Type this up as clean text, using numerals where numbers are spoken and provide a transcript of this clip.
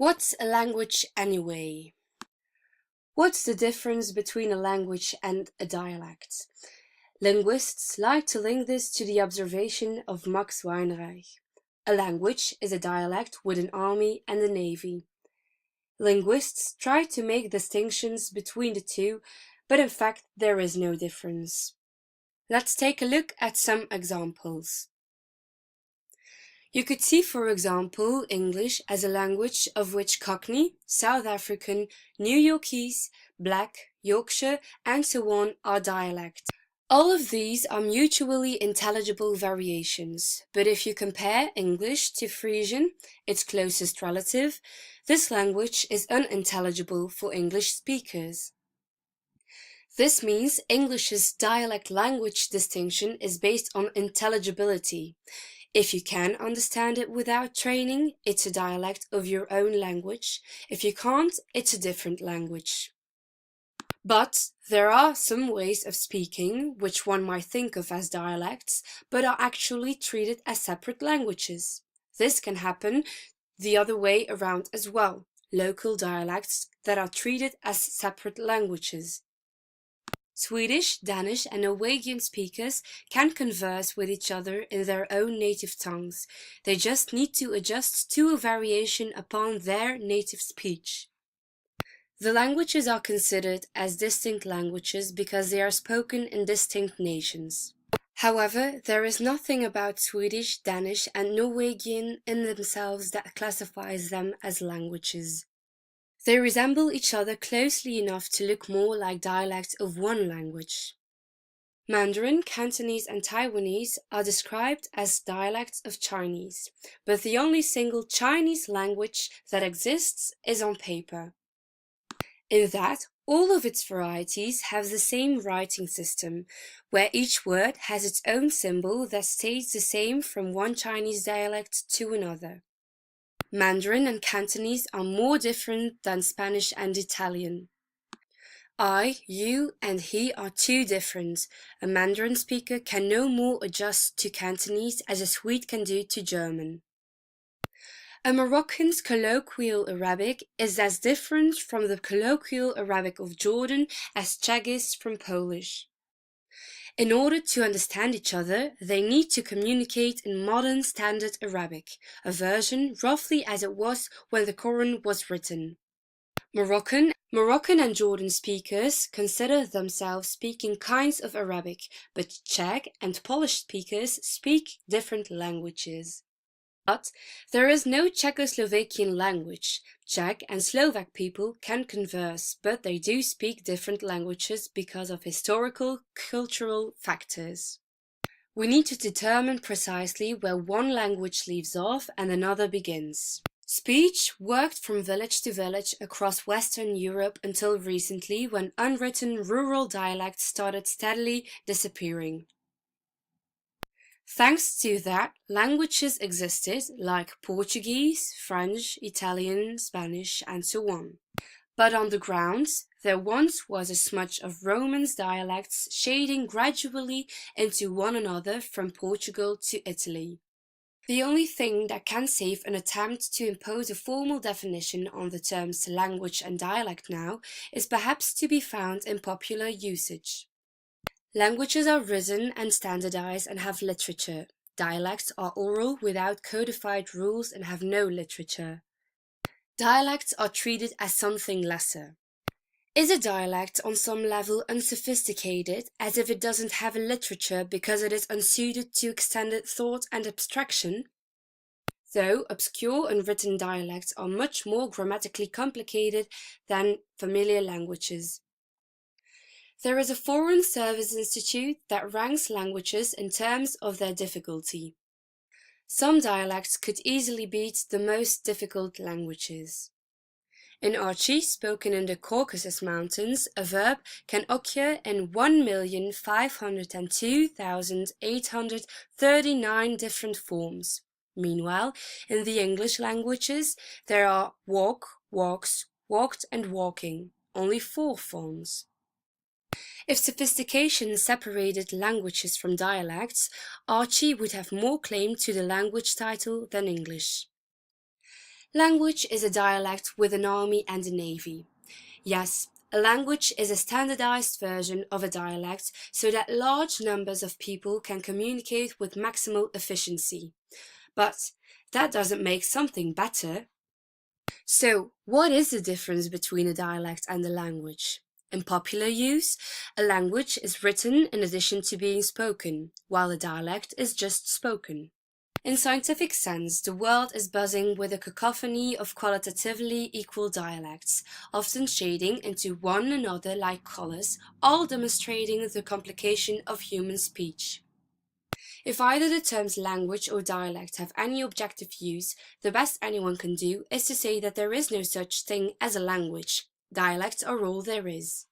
What's a language anyway? What's the difference between a language and a dialect? Linguists like to link this to the observation of Max Weinreich. A language is a dialect with an army and a navy. Linguists try to make distinctions between the two, but in fact there is no difference. Let's take a look at some examples. You could see, for example, English as a language of which Cockney, South African, New Yorkese, Black, Yorkshire, and so on are dialects. All of these are mutually intelligible variations, but if you compare English to Frisian, its closest relative, this language is unintelligible for English speakers. This means English's dialect-language distinction is based on intelligibility. If you can understand it without training, it's a dialect of your own language. If you can't, it's a different language. But there are some ways of speaking, which one might think of as dialects, but are actually treated as separate languages. This can happen the other way around as well, local dialects that are treated as separate languages. Swedish, Danish, and Norwegian speakers can converse with each other in their own native tongues. They just need to adjust to a variation upon their native speech. The languages are considered as distinct languages because they are spoken in distinct nations. However, there is nothing about Swedish, Danish, and Norwegian in themselves that classifies them as languages. They resemble each other closely enough to look more like dialects of one language. Mandarin, Cantonese, and Taiwanese are described as dialects of Chinese, but the only single Chinese language that exists is on paper. In that, all of its varieties have the same writing system, where each word has its own symbol that stays the same from one Chinese dialect to another. Mandarin and Cantonese are more different than Spanish and Italian. I, you, and he are too different. A Mandarin speaker can no more adjust to Cantonese as a Swede can do to German. A Moroccan's colloquial Arabic is as different from the colloquial Arabic of Jordan as Czech is from Polish. In order to understand each other, they need to communicate in modern Standard Arabic, a version roughly as it was when the Quran was written. Moroccan and Jordan speakers consider themselves speaking kinds of Arabic, but Czech and Polish speakers speak different languages. But there is no Czechoslovakian language. Czech and Slovak people can converse, but they do speak different languages because of historical, cultural factors. We need to determine precisely where one language leaves off and another begins. Speech worked from village to village across Western Europe until recently, when unwritten rural dialects started steadily disappearing. Thanks to that, languages existed like Portuguese, French, Italian, Spanish, and so on. But on the ground, there once was a smudge of Romance dialects shading gradually into one another from Portugal to Italy. The only thing that can save an attempt to impose a formal definition on the terms language and dialect now is perhaps to be found in popular usage. Languages are written and standardized and have literature. Dialects are oral without codified rules and have no literature. Dialects are treated as something lesser. Is a dialect on some level unsophisticated, as if it doesn't have a literature because it is unsuited to extended thought and abstraction? Though obscure unwritten dialects are much more grammatically complicated than familiar languages. There is a Foreign Service Institute that ranks languages in terms of their difficulty. Some dialects could easily beat the most difficult languages. In Archi, spoken in the Caucasus Mountains, a verb can occur in 1,502,839 different forms. Meanwhile, in the English languages, there are walk, walks, walked, and walking, only 4 forms. If sophistication separated languages from dialects, Archi would have more claim to the language title than English. Language is a dialect with an army and a navy. Yes, a language is a standardized version of a dialect so that large numbers of people can communicate with maximal efficiency. But that doesn't make something better. So, what is the difference between a dialect and a language? In popular use, a language is written in addition to being spoken, while a dialect is just spoken. In scientific sense, the world is buzzing with a cacophony of qualitatively equal dialects, often shading into one another like colors, all demonstrating the complication of human speech. If either the terms language or dialect have any objective use, the best anyone can do is to say that there is no such thing as a language. Dialects are all there is.